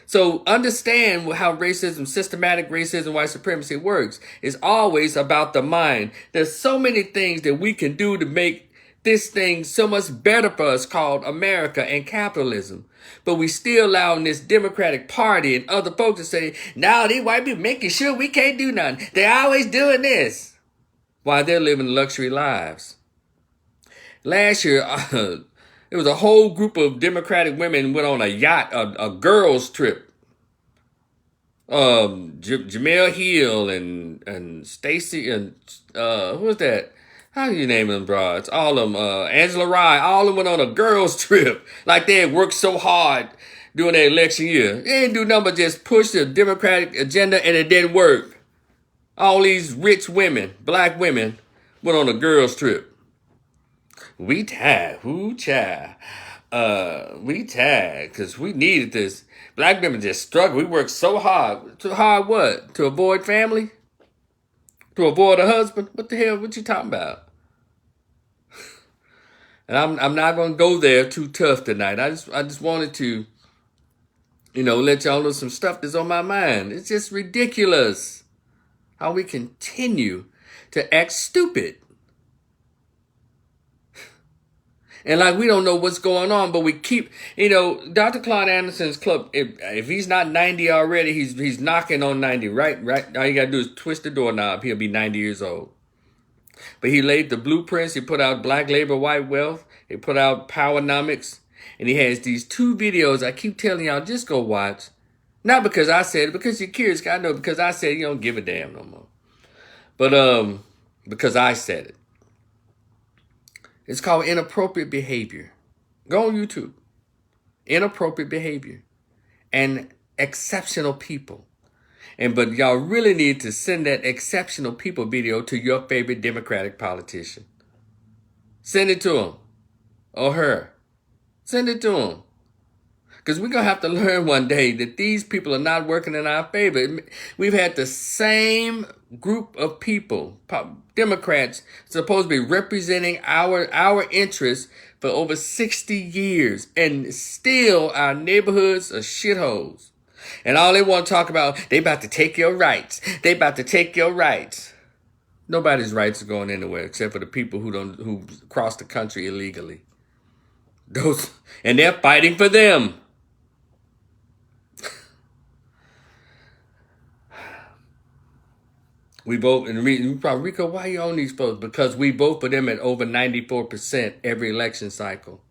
S1: So understand how racism, systematic racism, white supremacy works. It's always about the mind. There's so many things that we can do to make this thing so much better for us called America and capitalism. But we still allowing this Democratic Party and other folks to say, no, these white people making sure we can't do nothing. They're always doing this while they're living luxury lives. Last year, there was a whole group of Democratic women went on a yacht, a girls trip. Jamel Hill and Stacy and who was that? How do you name them broads? All of them, Angela Rye, all of them went on a girls trip. Like they had worked so hard during their election year. They didn't do nothing but just push the Democratic agenda and it didn't work. All these rich women, black women, went on a girls trip. We tired. Who child? We tired because we needed this. Black women just struggle. We worked so hard. Too hard what? To avoid family? To avoid a husband? What the hell? What you talking about? And I'm not gonna go there too tough tonight. I just wanted to, let y'all know some stuff that's on my mind. It's just ridiculous how we continue to act stupid. And like we don't know what's going on, but we keep, Dr. Claude Anderson's club, if he's not 90 already, he's knocking on 90, right? All you got to do is twist the doorknob. He'll be 90 years old. But he laid the blueprints. He put out Black Labor, White Wealth. He put out Powernomics. And he has these 2 videos I keep telling y'all, just go watch. Not because I said it, because you're curious. I know because I said it, you don't give a damn no more. But because I said it. It's called Inappropriate Behavior. Go on YouTube. Inappropriate Behavior. And Exceptional People. But y'all really need to send that Exceptional People video to your favorite Democratic politician. Send it to him. Or her. Send it to him. Because we're going to have to learn one day that these people are not working in our favor. We've had the same group of people, Democrats, supposed to be representing our interests for over 60 years. And still our neighborhoods are shitholes. And all they want to talk about, they about to take your rights. They about to take your rights. Nobody's rights are going anywhere except for the people who cross the country illegally. And they're fighting for them. We vote, and probably, Rico, why you on these folks? Because we vote for them at over 94% every election cycle.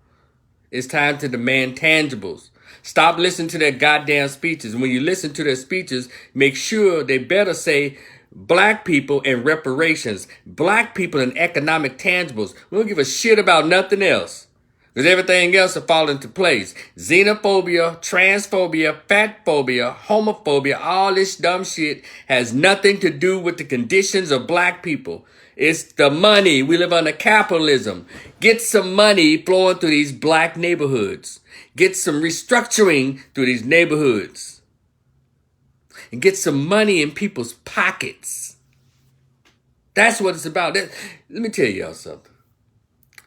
S1: It's time to demand tangibles. Stop listening to their goddamn speeches. And when you listen to their speeches, make sure they better say black people and reparations, black people and economic tangibles. We don't give a shit about nothing else. Because everything else will fall into place. Xenophobia, transphobia, fat phobia, homophobia, all this dumb shit has nothing to do with the conditions of black people. It's the money. We live under capitalism. Get some money flowing through these black neighborhoods. Get some restructuring through these neighborhoods. And get some money in people's pockets. That's what it's about. Let me tell y'all something.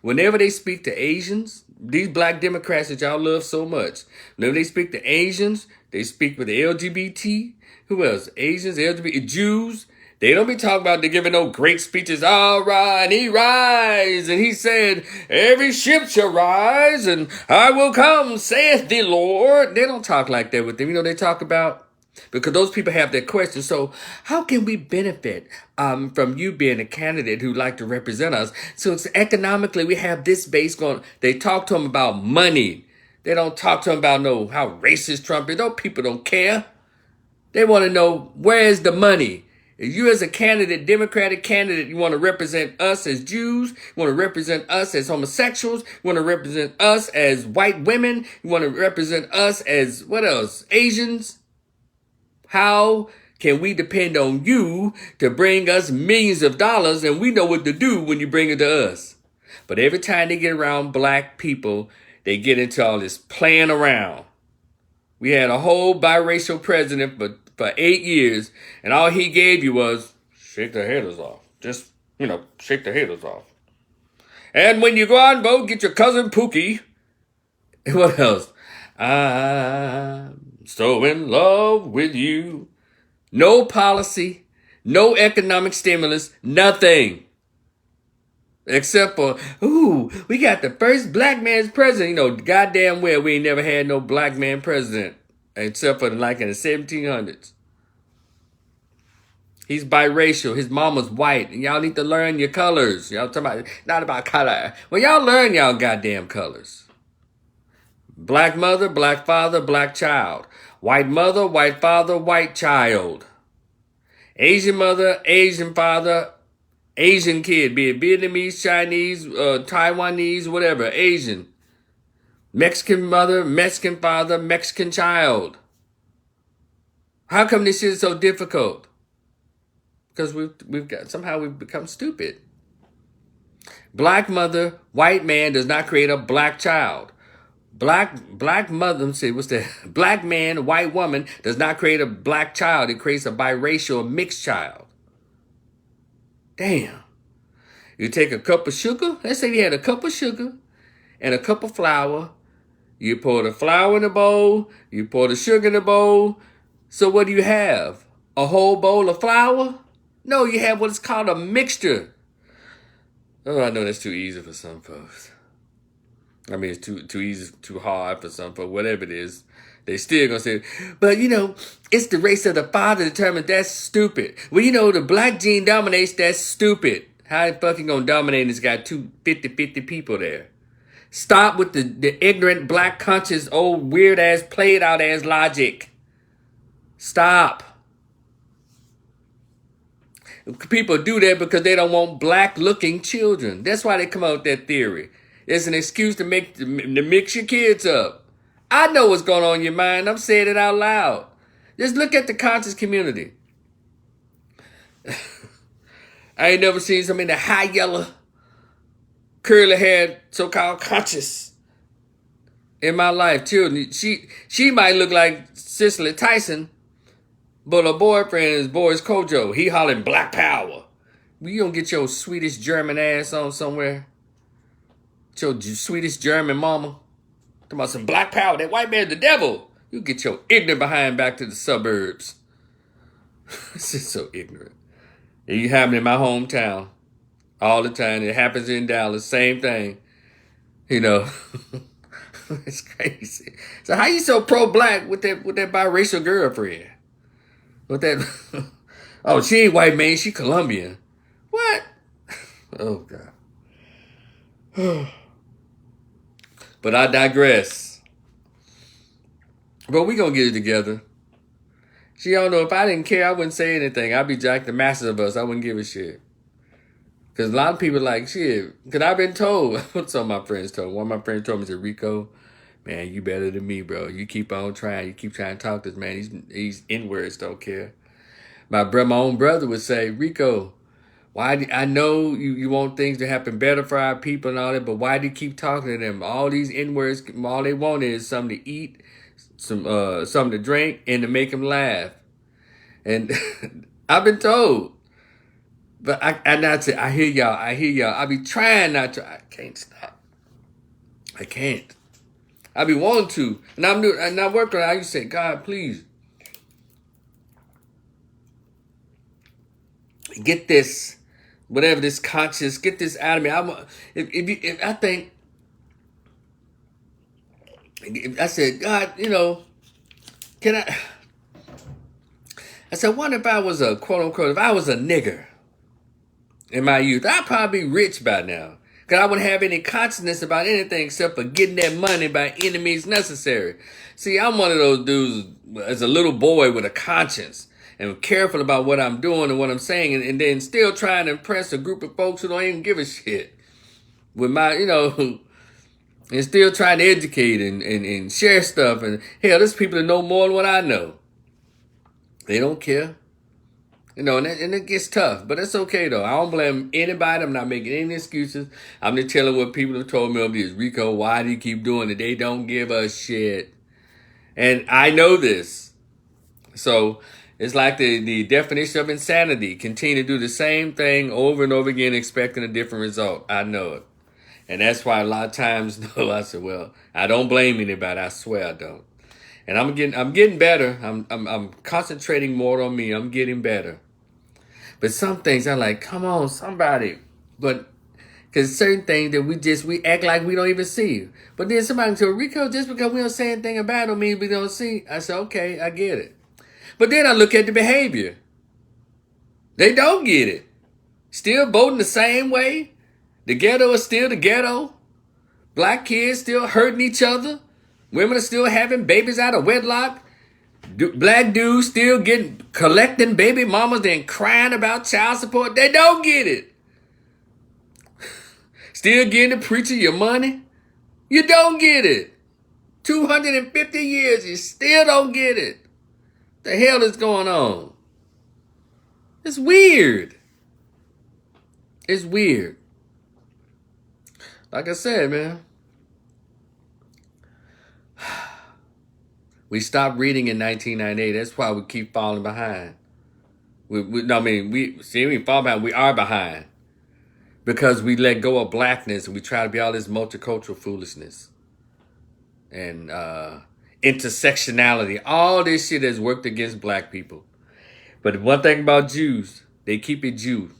S1: Whenever they speak to Asians, these black Democrats that y'all love so much, whenever they speak to Asians, they speak with the LGBT, who else? Asians, LGBT, Jews. They don't be talking about they giving no great speeches. All right, he rise. And he said, every ship shall rise and I will come, saith the Lord. They don't talk like that with them. They talk about, because those people have their questions. So how can we benefit from you being a candidate who like to represent us? So it's economically, we have this base going. They talk to them about money. They don't talk to them about how racist Trump is. Those people don't care. They want to know, where's the money? If you as a candidate, Democratic candidate, you want to represent us as Jews, you want to represent us as homosexuals, you want to represent us as white women, you want to represent us as, what else, Asians? How can we depend on you to bring us millions of dollars and we know what to do when you bring it to us? But every time they get around black people, they get into all this playing around. We had a whole biracial president for 8 years, and all he gave you was shake their haters off. Just, shake their haters off. And when you go out and vote, get your cousin Pookie. And what else? I'm so in love with you. No policy, no economic stimulus, nothing. Except for, we got the first black man's president. Goddamn well we ain't never had no black man president. Except for like in the 1700s. He's biracial. His mama's white. And y'all need to learn your colors. Y'all talking about, not about color. Well, y'all learn y'all goddamn colors. Black mother, black father, black child. White mother, white father, white child. Asian mother, Asian father, Asian kid, be it Vietnamese, Chinese, Taiwanese, whatever, Asian. Mexican mother, Mexican father, Mexican child. How come this shit is so difficult? Because we've become stupid. Black mother, white man does not create a black child. Black mother, let's see, what's that? Black man, white woman does not create a black child. It creates a biracial mixed child. Damn. You take a cup of sugar. Let's say you had a cup of sugar and a cup of flour. You pour the flour in the bowl. You pour the sugar in the bowl. So what do you have? A whole bowl of flour? No, you have what is called a mixture. Oh, I know that's too easy for some folks. I mean, it's too easy, too hard for some folks. Whatever it is, they still gonna say, but it's the race of the father determined. That's stupid. Well, the black gene dominates. That's stupid. How you fucking gonna dominate? It's got 50 people there. Stop with the ignorant, black conscious, old, weird-ass, played-out-ass logic. Stop. People do that because they don't want black-looking children. That's why they come out with that theory. It's an excuse to mix your kids up. I know what's going on in your mind. I'm saying it out loud. Just look at the conscious community. I ain't never seen somebody in the high yellow, curly-haired, so-called conscious in my life. Children, she might look like Cicely Tyson, but her boyfriend is Boris Kojo. He hollering black power. You don't get your Swedish German ass on somewhere. Your Swedish German mama. Talking about some black power. That white man's the devil. You get your ignorant behind back to the suburbs. This is so ignorant. It happens in my hometown all the time. It happens in Dallas. Same thing. It's crazy. So how you so pro-black with that biracial girlfriend? With that? Oh, she ain't white, man. She Colombian. What? Oh God. But I digress. But we gonna get it together. See, I don't know, if I didn't care, I wouldn't say anything. I'd be Jack the Master of Us. I wouldn't give a shit. Because a lot of people like, shit. Because I've been told, what some of my friends told. One of my friends told me, said, Rico, man, you better than me, bro. You keep on trying. You keep trying to talk to this man. He's N-words, don't care. My own brother would say, Rico, I know you want things to happen better for our people and all that, but why do you keep talking to them? All these N-words, all they want is something to eat, something to drink, and to make them laugh. And I've been told. But I hear y'all. I be trying not to. I can't stop. I can't. I be wanting to. And I'm working on it. I used to say, God, please. Get this, whatever this conscious, get this out of me. I said, God, can I said, what if I was a quote unquote, if I was a nigger in my youth, I'd probably be rich by now. Because I wouldn't have any consciousness about anything except for getting that money by any means necessary. See, I'm one of those dudes as a little boy with a conscience and careful about what I'm doing and what I'm saying, and then still trying to impress a group of folks who don't even give a shit. With my, and still trying to educate and share stuff. And hell, there's people that know more than what I know. They don't care. And it gets tough, but it's okay though. I don't blame anybody. I'm not making any excuses. I'm just telling what people have told me over the years. Rico, why do you keep doing it? They don't give a shit. And I know this. So it's like the definition of insanity. Continue to do the same thing over and over again, expecting a different result. I know it. And that's why a lot of times, I said, well, I don't blame anybody. I swear I don't. And I'm getting better. I'm concentrating more on me. I'm getting better. But some things I'm like, come on, somebody. But because certain things that we act like we don't even see. But then somebody can say, Rico, just because we don't say anything about it don't mean we don't see. I said, okay, I get it. But then I look at the behavior. They don't get it. Still voting the same way. The ghetto is still the ghetto. Black kids still hurting each other. Women are still having babies out of wedlock. Black dudes still collecting baby mamas and crying about child support. They don't get it. Still getting the preacher your money. You don't get it. 250 years, you still don't get it. The hell is going on? It's weird. It's weird. Like I said, man, we stopped reading in 1998. That's why we keep falling behind. We fall behind. We are behind because we let go of blackness and we try to be all this multicultural foolishness and intersectionality. All this shit has worked against black people. But one thing about Jews, they keep it Jew.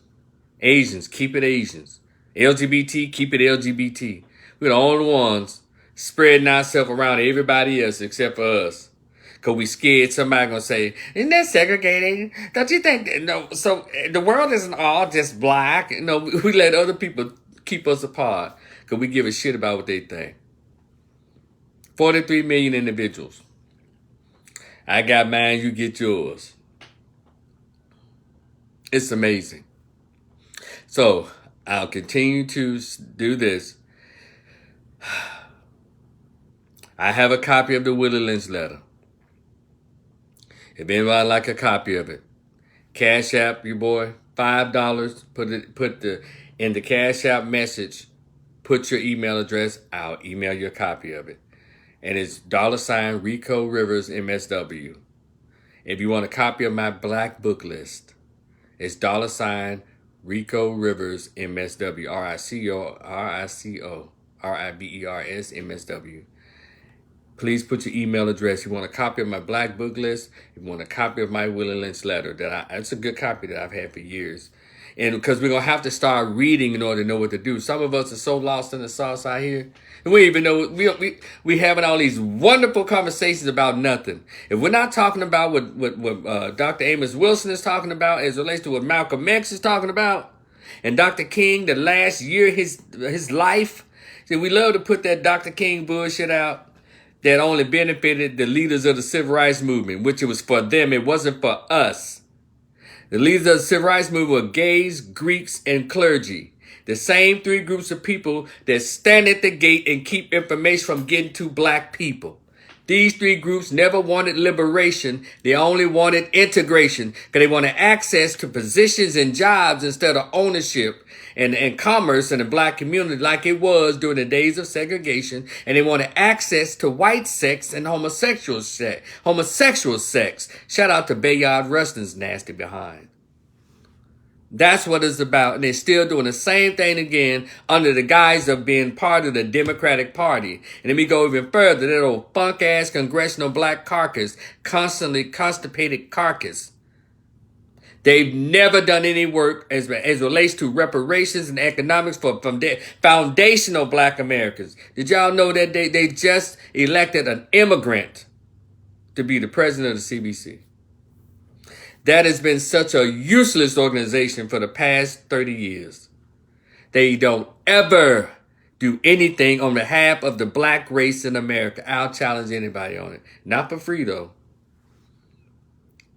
S1: Asians, keep it Asians. LGBT, keep it LGBT. We're the only ones spreading ourselves around everybody else except for us. Because we scared somebody going to say, isn't that segregating? Don't you think? No. So the world isn't all just black. No, we let other people keep us apart because we give a shit about what they think. 43 million individuals. I got mine, you get yours. It's amazing. So I'll continue to do this. I have a copy of the Willie Lynch letter. If anybody like a copy of it, Cash App, your boy, $5. In the Cash App message, put your email address. I'll email you a copy of it. And it's $RicoRiversMSW. If you want a copy of my black book list, it's $RicoRiversMSW. RicoRiversMSW. Please put your email address. You want a copy of my black book list? You want a copy of my Willie Lynch letter? It's a good copy that I've had for years. And because we're going to have to start reading in order to know what to do. Some of us are so lost in the sauce out here. And we even know we having all these wonderful conversations about nothing. If we're not talking about what Dr. Amos Wilson is talking about as it relates to what Malcolm X is talking about, and Dr. King, the last year of his life, see, we love to put that Dr. King bullshit out that only benefited the leaders of the civil rights movement, which it was for them. It wasn't for us. The leaders of the civil rights movement were gays, Greeks, and clergy. The same three groups of people that stand at the gate and keep information from getting to black people. These three groups never wanted liberation. They only wanted integration because they wanted access to positions and jobs instead of ownership and commerce in the black community like it was during the days of segregation. And they wanted access to white sex and homosexual sex. Shout out to Bayard Rustin's nasty behind. That's what it's about. And they're still doing the same thing again under the guise of being part of the Democratic Party. And let me go even further. That old funk-ass congressional black carcass, constantly constipated carcass. They've never done any work as relates to reparations and economics from foundational black Americans. Did y'all know that they just elected an immigrant to be the president of the CBC? That has been such a useless organization for the past 30 years. They don't ever do anything on behalf of the black race in America. I'll challenge anybody on it. Not for free, though.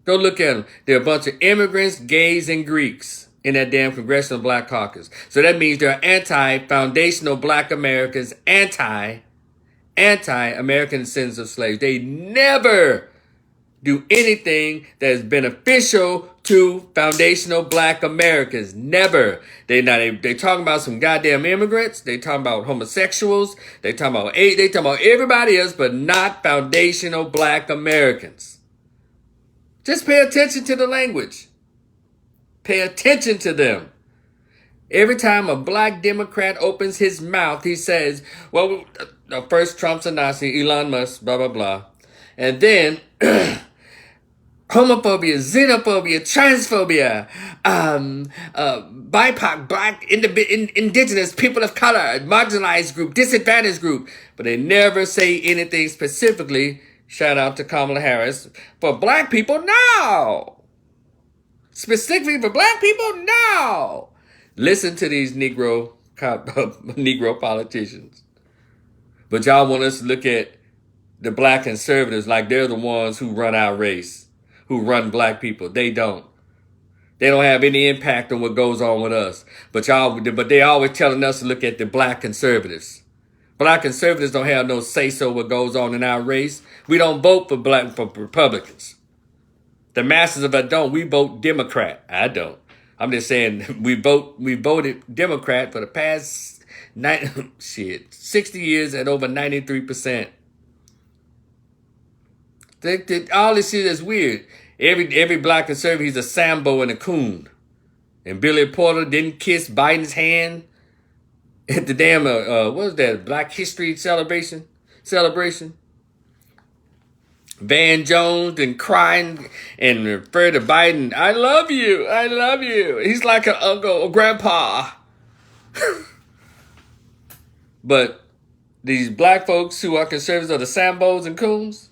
S1: Go look at them. They're a bunch of immigrants, gays, and Greeks in that damn Congressional Black Caucus. So that means they're anti-foundational black Americans, anti-American descendants of slaves. They never do anything that is beneficial to foundational black Americans. Never. They talking about some goddamn immigrants. They talking about homosexuals. They talking about everybody else, but not foundational black Americans. Just pay attention to the language. Pay attention to them. Every time a black Democrat opens his mouth, he says, well, first Trump's a Nazi, Elon Musk, blah, blah, blah. And then homophobia, xenophobia, transphobia, BIPOC, black, indigenous, people of color, marginalized group, disadvantaged group. But they never say anything specifically. Shout out to Kamala Harris. For black people, no. Specifically for black people, no. Listen to these Negro politicians. But y'all want us to look at the black conservatives like they're the ones who run our race, who run black people. They don't. They don't have any impact on what goes on with us. But they always telling us to look at the black conservatives. Black conservatives don't have no say-so what goes on in our race. We don't vote for Republicans. The masses of us don't. We vote Democrat. I don't. I'm just saying we voted Democrat for the past 60 years at over 93%. All this shit is weird. Every black conservative, he's a Sambo and a coon. And Billy Porter didn't kiss Biden's hand at the damn, what was that, Black History celebration? Van Jones didn't cry and refer to Biden, I love you. He's like an uncle or grandpa. But these black folks who are conservatives are the Sambos and coons.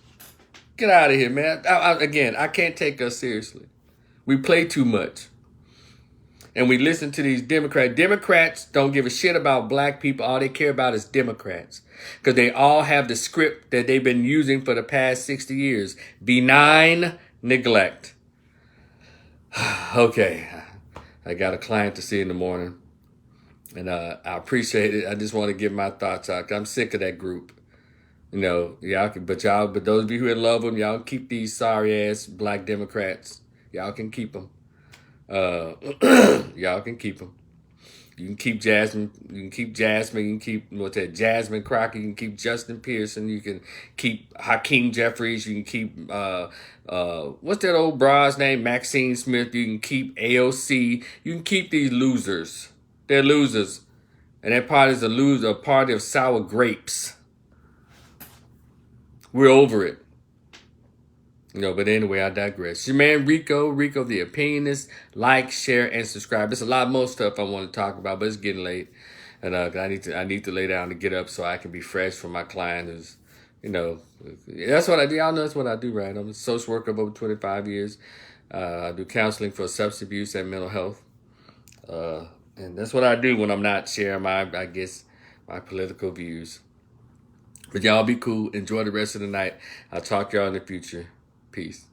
S1: Get out of here, man. I can't take us seriously. We play too much. And we listen to these Democrats. Democrats don't give a shit about black people. All they care about is Democrats. Because they all have the script that they've been using for the past 60 years. Benign neglect. Okay. I got a client to see in the morning. And I appreciate it. I just want to give my thoughts out. 'Cause I'm sick of that group. You know, but those of you who love them, y'all keep these sorry ass black Democrats. Y'all can keep them. Y'all can keep them. You can keep Jasmine. You can keep Jasmine. You can keep Jasmine Crockett. You can keep Justin Pearson. You can keep Hakeem Jeffries. You can keep what's that old bra's name? Maxine Smith. You can keep AOC. You can keep these losers. They're losers, and that party is a party of sour grapes. We're over it. But anyway, I digress. Your man Rico the Opinionist. Like, share, and subscribe. There's a lot more stuff I want to talk about, but it's getting late, and I need to lay down to get up so I can be fresh for my client. Who's, that's what I do. Y'all know that's what I do, right? I'm a social worker of over 25 years. I do counseling for substance abuse and mental health, and that's what I do when I'm not sharing my political views. But y'all be cool. Enjoy the rest of the night. I'll talk to y'all in the future. Peace.